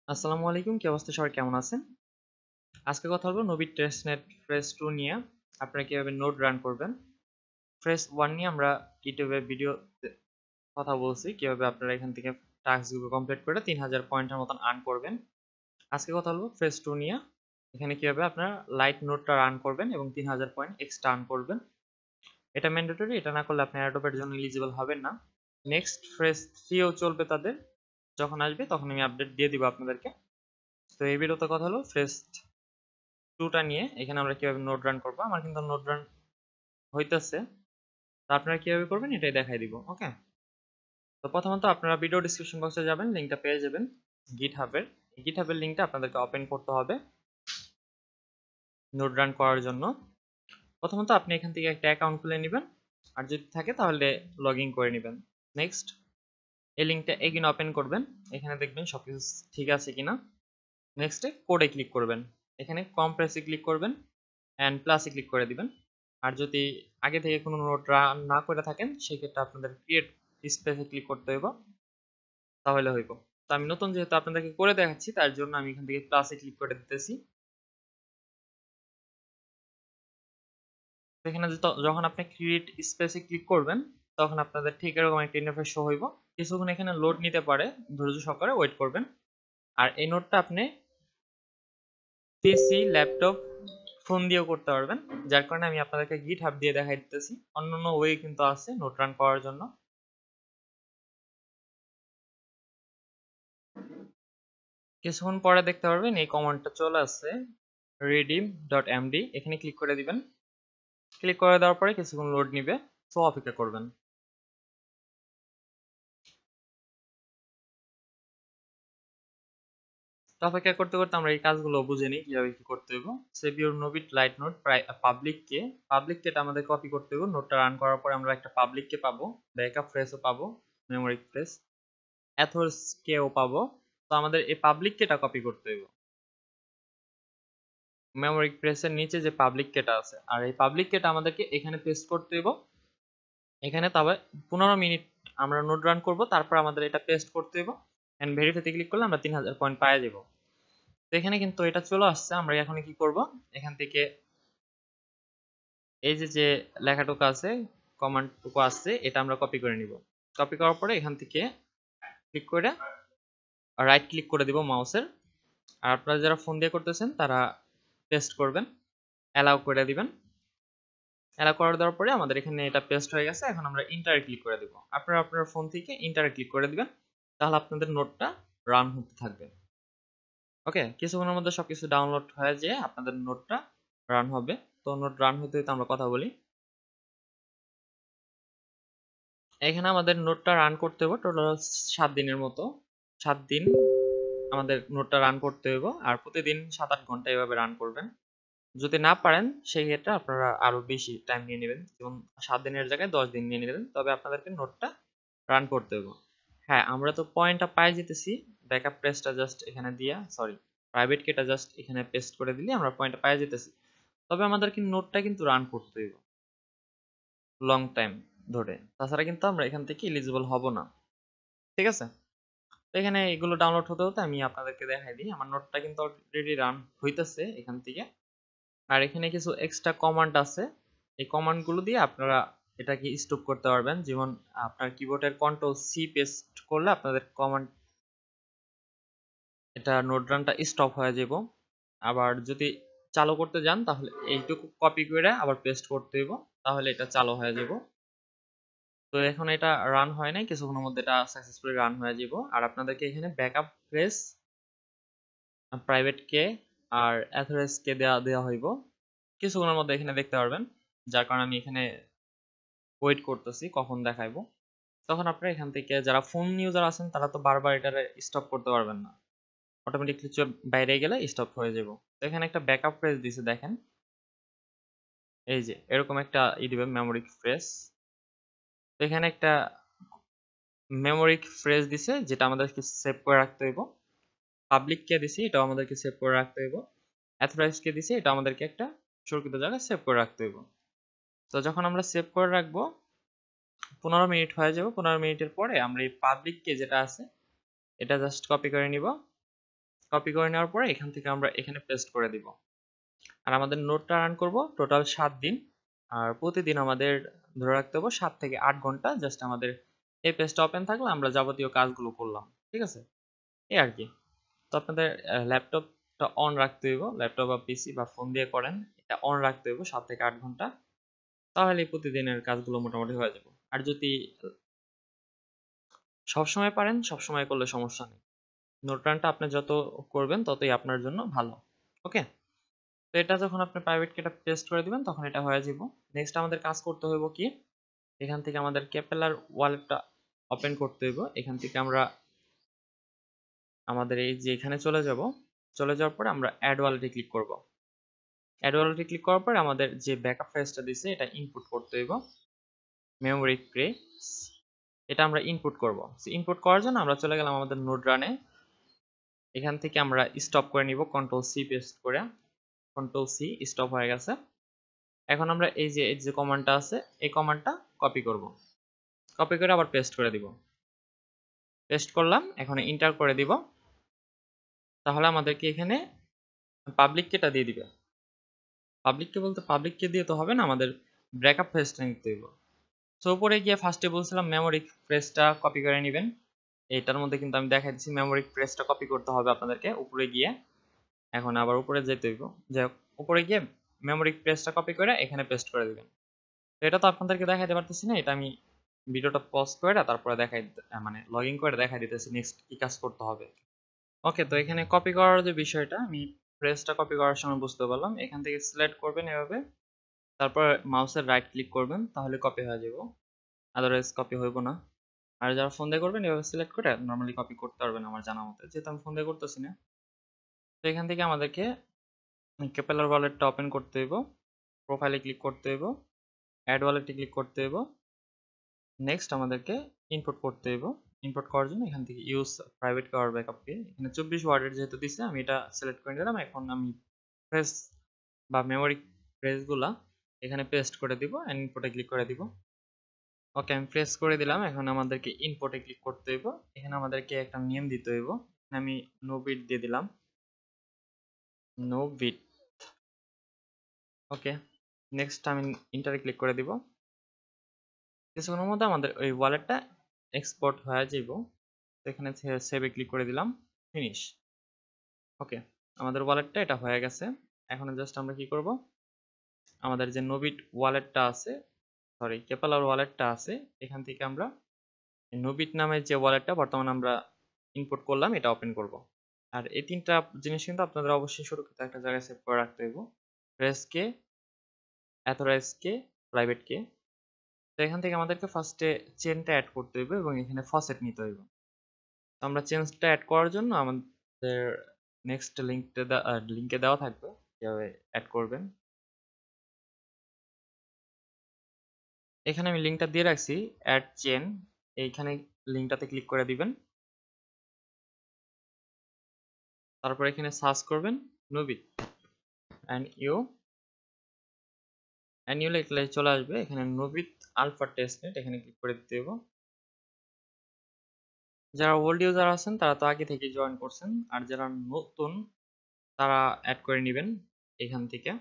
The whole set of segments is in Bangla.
আসসালামু আলাইকুম, কি অবস্থা? সবাই কেমন আছেন? আজকে কথা বলবো নবীর টেস্টনেট ফ্রেজ 2 নিয়ে। আপনারা কিভাবে নোড রান করবেন। ফ্রেজ 1 নিয়ে আমরা ইউটিউবে ভিডিও কথা বলছি, কিভাবে আপনারা এখান থেকে টাস্কগুলো কমপ্লিট করে 3000 পয়েন্টের মতন আর্ন করবেন। আজকে কথা বলবো ফ্রেজ 2 নিয়ে, এখানে কিভাবে আপনারা লাইট নোডটা রান করবেন এবং 3000 পয়েন্ট এক্সট্রা আর্ন করবেন। এটা ম্যান্ডেটরি, এটা না করলে আপনি অ্যাডোবের জন্য এলিজিবল হবেন না। নেক্সট ফ্রেজ 3ও চলবে তাদের, যখন আসবে তখন আমি আপডেট দিয়ে দিব আপনাদেরকে। তো এই ভিডিওতে কথা হলো ফ্রেজ 2টা নিয়ে। এখানে আমরা কিভাবে নোড রান করবো। আমার কিন্তু নোড রান হইতেছে, তো আপনারা কিভাবে করবেন এটাই দেখাই দিব। ওকে, তো প্রথমত আপনারা ভিডিও ডিসক্রিপশন বক্সে যাবেন, লিঙ্কটা পেয়ে যাবেন গিটহাবের লিঙ্কটা আপনাদেরকে ওপেন করতে হবে নোড রান করার জন্য। প্রথমত আপনি এখান থেকে একটা অ্যাকাউন্ট খুলে নেবেন, আর যদি থাকে তাহলে লগ ইন করে নেবেন। নেক্সট এই লিঙ্কটা এগেইন ওপেন করবেন, এখানে দেখবেন সবকিছু ঠিক আছে কিনা। নেক্সটে কোডে ক্লিক করবেন, এখানে কমপ্রেসে ক্লিক করবেন অ্যান্ড প্লাসে ক্লিক করে দিবেন। আর যদি আগে থেকে কোনো নোট রান না করে থাকেন সেক্ষেত্রে আপনাদের ক্রিয়েট স্পেসে ক্লিক করতে হইব, তাহলে হইব। তো আমি নতুন যেহেতু আপনাদেরকে করে দেখাচ্ছি, তার জন্য আমি এখান থেকে প্লাসে ক্লিক করে দিতেছি। এখানে যখন আপনি ক্রিয়েট স্পেসে ক্লিক করবেন তখন আপনাদের ঠিক এরকম একটা ইন্টারফেস শো হইব। কিছুক্ষণ এখানে লোড নিতে পারে, ধৈর্য সহকারে ওয়েট করবেন। আর এই নোটটা আপনি পিসি, ল্যাপটপ, ফোন দিয়েও করতে পারবেন, যার কারণে আমি আপনাদেরকে গিটহাব দিয়ে দেখাই দিতেছি। অন্যান্য ওয়ে কিন্তু আছে নোট রান করার জন্য। কিছুক্ষণ পরে দেখতে পারবেন এই কমান্ডটা চলে আসছে redeem.md, এখানে ক্লিক করে দিবেন। ক্লিক করে দেওয়ার পরে কিছুক্ষণ লোড নিবে, তো অপেক্ষা করবেন। তো অপেক্ষা করতে করতে আমরা এই কাজগুলো বুঝে নিই কিভাবে কি করতে হবে। সেভ ইউর নোবিট লাইট নোট পাবলিককে এটা আমাদের কপি করতে হবে। নোটটা রান করার পরে আমরা একটা পাবলিককে পাবো, ব্যাকআপ ফ্রেজও পাবো, মেমোরি ফ্রেজ, অ্যাথোর্স কেও পাবো। তো আমাদের এই পাবলিককে এটা কপি করতে হবে মেমোরি প্রেসের নিচে যে পাবলিক কেটা আছে, আর এই পাবলিক কেটা আমাদেরকে এখানে পেস্ট করতে হবে। এখানে তবে 15 মিনিট আমরা নোট রান করব, তারপর আমাদের এটা পেস্ট করতে হবে এন্ড ভেরিফাইতে ক্লিক করলে আমরা 3000 পয়েন্ট পাওয়া যাব। তো এখানে কিন্তু এটা চলে আসছে। আমরা এখন কি করব, এখান থেকে এই যে লেখাটুকু আছে, কমান্ডটুকু আছে, এটা আমরা কপি করে নিব। কপি করার পরে এখান থেকে ক্লিক করে রাইট ক্লিক করে দিব মাউসের। আর আপনারা যারা ফোন দিয়ে করতেছেন তারা পেস্ট করবেন, অ্যালাউ করে দিবেন। অ্যালাউ করে দেওয়ার পরে আমাদের এখানে এটা পেস্ট হয়ে গেছে। এখন আমরা ইন্টারে ক্লিক করে দেব। আপনারা আপনার ফোন থেকে ইন্টারে ক্লিক করে দিবেন, তাহলে আপনাদের নোটটা রান হতে থাকবে। ওকে, কিছুক্ষণের মধ্যে সবকিছু ডাউনলোড হয়ে যেয়ে আপনাদের নোটটা রান হবে। তো নোট রান হতে হতে আমরা কথা বলি। এখানে আমাদের নোটটা রান করতে হবে টোটাল 7 দিনের মতো। 7 দিন আমাদের নোটটা রান করতে হবে, আর প্রতিদিন 7-8 ঘন্টা এভাবে রান করবেন। যদি না পারেন সেই ক্ষেত্রে আপনারা আরো বেশি টাইম নিয়ে নেবেন, যেমন 7 দিনের জায়গায় 10 দিন নিয়ে নেবেন, তবে আপনাদেরকে নোটটা রান করতে হবে। হ্যাঁ, আমরা তো পয়েন্টটা পাই যেতেছি। ব্যাকআপ প্রেসটা জাস্ট এখানে দিয়া, সরি, প্রাইভেট কিটা জাস্ট এখানে পেস্ট করে দিলে আমরা পয়েন্টটা পাই যেতেছি। তবে আমাদেরকে নোটটা কিন্তু রান করতে হবে লং টাইম ধরে, তাছাড়া কিন্তু আমরা এখান থেকে এলিজিবল হব না। ঠিক আছে, তো এখানে এগুলো ডাউনলোড হতে হতে আমি আপনাদেরকে দেখাই দিই। আমার নোটটা কিন্তু অলরেডি রান হইতেছে এখান থেকে। আর এখানে কিছু এক্সট্রা কমান্ড আছে, এই কমান্ড গুলো দিয়ে আপনারা এটাকে স্টপ করতে পারবেন। যেমন আপনার কিবোর্ডের কন্ট্রোল সি পেস্ট করলে আপনাদের কমান্ড এটা নোট রানটা স্টপ হয়ে যাব। আবার যদি চালু করতে যান তাহলে এইটুকু কপি করে আবার পেস্ট করতে হইব, তাহলে এটা চালু হয়ে যাব। তো এখন এটা রান হয় নাই, কিছুক্ষণের মধ্যে এটা সাকসেসফুলি রান হয়ে যাব। আর আপনাদেরকে এখানে ব্যাকআপ প্রেস, প্রাইভেট কে আর অ্যাথোরেস কে দেওয়া হইব কিছুক্ষণের মধ্যে, এখানে দেখতে পারবেন। যার কারণে আমি এখানে ওয়েট করতেছি কখন দেখাইবো। তখন আপনারা এখান থেকে যারা ফোন ইউজার আছেন তারা তো বারবার এটারে স্টপ করতে পারবেন না, অটোমেটিকলি বাইরে গেলে স্টপ হয়ে যাব। তো এখানে একটা ব্যাকআপ ফ্রেজ দিছে দেখেন, এই যে এরকম একটা দিবে মেমোরি ফ্রেজ। তো এখানে একটা মেমোরি ফ্রেজ দিছে যেটা আমাদেরকে সেভ করে রাখতে হইব। পাবলিক কে দিছি, এটাও আমাদেরকে সেভ করে রাখতে হইব। অ্যাথরাইজ কে দিছি, এটা আমাদেরকে একটা সুরক্ষিত জায়গায় সেভ করে রাখতে হইব। তো যখন আমরা সেভ করে রাখবো 15 মিনিট হয়ে যাব। 15 মিনিটের পরে আমরা এই পাবলিক কে যেটা আছে এটা জাস্ট কপি করে নিব, কপি করে নেওয়ার পরে এখান থেকে আমরা এখানে পেস্ট করে দিব। আর আমাদের নোটটা রান করব টোটাল 7 দিন। আর প্রতিদিন আমাদের ধরে রাখতে হবে 7 থেকে 8 ঘন্টা জাস্ট আমাদের এই পেজটা ওপেন থাকলে আমরা যাবতীয় কাজগুলো করলাম। ঠিক আছে, এই আর কি। তো আপনাদের ল্যাপটপটা অন রাখতে হইব, ল্যাপটপ বা পিসি বা ফোন দিয়ে করেন, এটা অন রাখতে হইব 7 থেকে 8 ঘন্টা, তাহলে প্রতিদিনের কাজগুলো মোটামুটি হয়ে যাবে। আর যদি সবসময় পারেন, সবসময় করলে সমস্যা নেই। নোট রানটা আপনি যত করবেন ততই আপনার জন্য ভালো। ওকে, তো এটা যখন আপনি প্রাইভেট কিটা পেস্ট করে দিবেন তখন এটা হয়ে যাব। নেক্সট আমাদের কাজ করতে হইব কি, এখান থেকে আমাদের ক্যাপেলার ওয়ালেটটা ওপেন করতে হইব। এখান থেকে আমরা আমাদের এই যে এখানে চলে যাব, চলে যাওয়ার পরে আমরা অ্যাড ওয়ালেটে ক্লিক করব। অ্যাড ওয়ালেটে ক্লিক করার পরে আমাদের যে ব্যাকআপ ফাইলটা দিছে এটা ইনপুট করতে হইব, মেমোরি ক্রেস, এটা আমরা ইনপুট করব। ইনপুট করার জন্য আমরা চলে গেলাম আমাদের নোড রানে। এখান থেকে আমরা স্টপ করে নিব কন্ট্রোল সি পেস্ট করে, কন্ট্রোল সি, স্টপ হয়ে গেছে। এখন আমরা এই যে কমান্ডটা আছে এই কমান্ডটা কপি করব, কপি করে আবার পেস্ট করে দিব। পেস্ট করলাম, এখন এন্টার করে দিব। তাহলে আমাদেরকে এখানে পাবলিক কিটা দিয়ে দিবে। পাবলিককে বলতে পাবলিককে দিয়ে তো হবে না, আমাদের ব্যাকআপ ফেজটা নিতে হইব। সো উপরে গিয়ে ফার্স্টে বলছিলাম মেমোরি ফ্রেজটা কপি করে নেবেন। এইটার মধ্যে কিন্তু আমি দেখাই দিচ্ছি মেমোরি ফ্রেজটা কপি করতে হবে আপনাদেরকে উপরে গিয়ে। এখন আবার উপরে যেতে হইব, যাই হোক উপরে গিয়ে মেমোরি ফ্রেজটা কপি করে এখানে পেস্ট করে দিবেন। তো এটা তো আপনাদেরকে দেখাইতে পারতেছি না, এটা আমি ভিডিওটা পজ করে তারপরে দেখাই, মানে লগ ইন করে দেখাই দিতেছি নেক্সট কি কাজ করতে হবে। ওকে, তো এখানে কপি করার যে বিষয়টা আমি ফ্রেজটা কপি করার সময় বুঝতে পারলাম। এখান থেকে সিলেক্ট করবেন এভাবে, তারপর মাউসের রাইট ক্লিক করবেন, তাহলে কপি হয়ে যাব, আদারওয়াইজ কপি হইব না। আর যারা ফোন দিয়ে করবেন এভাবে সিলেক্ট করে নর্মালি কপি করতে পারবেন আমার জানা মতে, যেহেতু আমি ফোন দিয়ে করতেছি না। তো এখান থেকে আমাদেরকে ক্যাপেলার ওয়ালেটটা ওপেন করতে হইব, প্রোফাইলে ক্লিক করতে হইব, অ্যাড ওয়ালেটে ক্লিক করতে হইব। নেক্সট আমাদেরকে ইনপুট করতে হইব। ইনপুট করার জন্য এখান থেকে ইউজ প্রাইভেট কার ব্যাকআপ কে, এখানে 24 ওয়ার্ডের যেহেতু দিছে আমি এটা সিলেক্ট করে নিলাম। এখন আমি ফ্রেজ বা মেমোরি ফ্রেজগুলা এখানে পেস্ট করে দিব এন্ড ইনপুটে ক্লিক করে দিব। ওকে, আমি প্রেস করে দিলাম। এখন আমাদেরকে ইনপুটে ক্লিক করতে হইব, এখানে আমাদেরকে একটা নেম দিতে হইব। আমি নো বিট দিয়ে দিলাম, নো বিট। ওকে, নেক্সট আমি ইন্টারে ক্লিক করে দিব। কিছুক্ষণের মধ্যে আমাদের ওই ওয়ালেটটা এক্সপোর্ট হয়ে যাইব। এখানে সেভে ক্লিক করে দিলাম, ফিনিশ। ওকে, আমাদের ওয়ালেটটা এটা হয়ে গেছে। এখন জাস্ট আমরা কি করব, আমাদের যে নোবিট ওয়ালেটটা আছে, সরি ক্যাপেলার ওয়ালেটটা আছে, এখান থেকে আমরা নোবিট নামের যে ওয়ালেটটা বর্তমানে আমরা ইনপুট করলাম এটা ওপেন করব। আর এই তিনটা জিনিস কিন্তু আপনাদের অবশ্যই সুরক্ষিত একটা জায়গায় সেভ করে রাখতে হইব, রেস কে, অথরাইজ কে, প্রাইভেট কে। তো এখান থেকে আমাদেরকে ফার্স্টে চেনটা অ্যাড করতে হইব এবং এখানে ফসেট নিতে হইব। তো আমরা চেনটা অ্যাড করার জন্য আমাদের নেক্সট লিঙ্কে দেওয়া থাকবে কিভাবে অ্যাড করবেন। এখানে আমি লিঙ্কটা দিয়ে রাখছি, অ্যাড চেন, এইখানে লিঙ্কটাতে ক্লিক করে দিবেন। তারপর এখানে সার্চ করবেন নোবিট অ্যানিউ লিখলে চলে আসবে। এখানে নোবিট আলফা টেস্টনেট এখানে ক্লিক করে দিতে হবে। যারা ওল্ড ইউজার আছেন তারা তো আগে থেকে জয়েন করছেন, আর যারা নতুন তারা অ্যাড করে নেবেন এখান থেকে।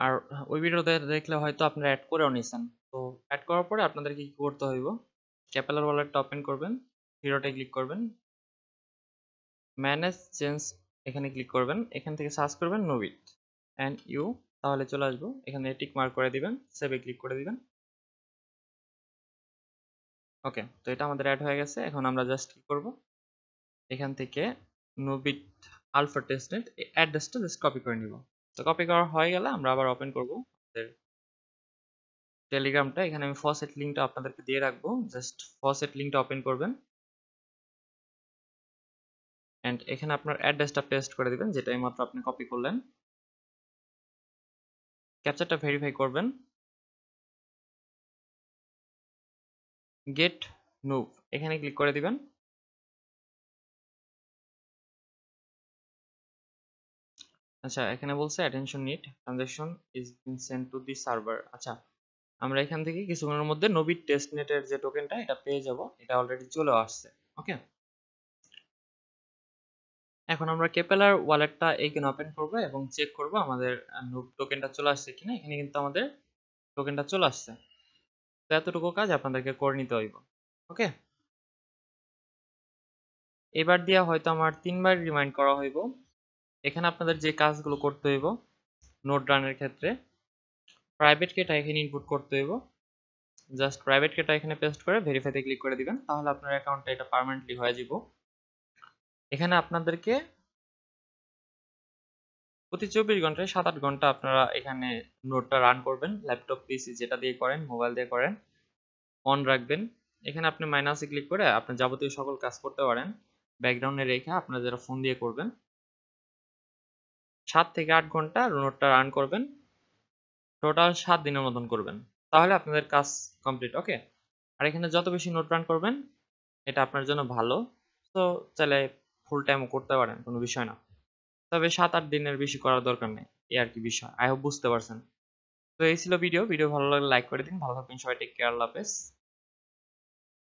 আর ওই ভিডিওতে দেখলে হয়তো আপনারা অ্যাড করেও নিছেন। তো অ্যাড করার পরে আপনাদেরকে কি করতে হইব, ক্যাপেলার ওয়ালেটটা ওপেন করবেন, হিরোতে ক্লিক করবেন, ম্যানেজ চেঞ্জ এখানে ক্লিক করবেন, এখান থেকে সার্চ করবেন নোবিট অ্যান্ড ইউ, তাহলে চলে আসবো। এখানে টিক মার্ক করে দিবেন, সেভে ক্লিক করে দিবেন। ওকে, তো এটা আমাদের অ্যাড হয়ে গেছে। এখন আমরা জাস্ট কি করব, এখান থেকে নোবিট আলফা টেস্টনেট এই অ্যাড্রেসটা জাস্ট কপি করে নিব। তো কপি করা হয়ে গেলে আমরা আবার ওপেন করব আমাদের টেলিগ্রামটা। এখানে আমি ফসেট লিঙ্কটা আপনাদেরকে দিয়ে রাখবো, জাস্ট ফসেট লিঙ্কটা ওপেন করবেন এন্ড এখানে আপনার অ্যাড্রেসটা পেস্ট করে দিবেন যেটা এইমাত্র আপনি কপি করলেন। ক্যাপচারটা ভেরিফাই করবেন, গেট মুভ এখানে ক্লিক করে দিবেন। আচ্ছা, এখানে বলছে attention need transaction is been sent to the server. আচ্ছা, আমরা এখান থেকে কিছুক্ষণের মধ্যে নোবিট টেস্টনেটের যে টোকেনটা এটা পেয়ে যাব, এটা অলরেডি চলে আসছে। ওকে, এখন আমরা কেপেলার ওয়ালেটটা এইখানে ওপেন করব এবং চেক করব আমাদের নোট টোকেনটা চলে আসছে কিনা। এখানে কিন্তু আমাদের টোকেনটা চলে আসছে। তো এতটুকু কাজ আপনাদেরকে করে নিতে হইব। ওকে, এবার দিয়া হয়তো আমার 3বার রিমাইন্ড করা হইব। এখানে আপনাদের যে কাজগুলো করতে হইব নোট রানের ক্ষেত্রে, প্রাইভেট কিটা এখানে ইনপুট করতে হইব। জাস্ট প্রাইভেট কিটা এখানে পেস্ট করে ভেরিফাইতে ক্লিক করে দিবেন, তাহলে আপনার অ্যাকাউন্টটা এটা পার্মানেন্টলি হয়ে যাব। এখানে আপনাদেরকে প্রতি 24 ঘন্টায় 7-8 ঘন্টা আপনারা এখানে নোটটা রান করবেন। ল্যাপটপ, পিসি যেটা দিয়ে করেন, মোবাইল দিয়ে করেন, অন রাখবেন। এখানে আপনি মাইনাসে ক্লিক করে আপনার যাবতীয় সকল কাজ করতে পারেন ব্যাকগ্রাউন্ডে রেখে, আপনারা যারা ফোন দিয়ে করবেন। 7 থেকে 8 ঘন্টা নোটটা রান করবেন, টোটাল 7 দিনের মতন করবেন, তাহলে আপনাদের কাজ কমপ্লিট। ওকে, আর এখানে যত বেশি নোট রান করবেন এটা আপনার জন্য ভালো। তো চাইলে ফুল টাইমও করতে পারেন, কোনো বিষয় না। তবে 7-8 দিনের বেশি করার দরকার নেই, এই আর কি বিষয়। আই হোপ বুঝতে পারছেন। তো এই ছিল ভিডিও ভালো লাগলে লাইক করে দিন। ভালো থাকবেন সবাই, টেক কেয়ার, আল্লাহ হাফেজ।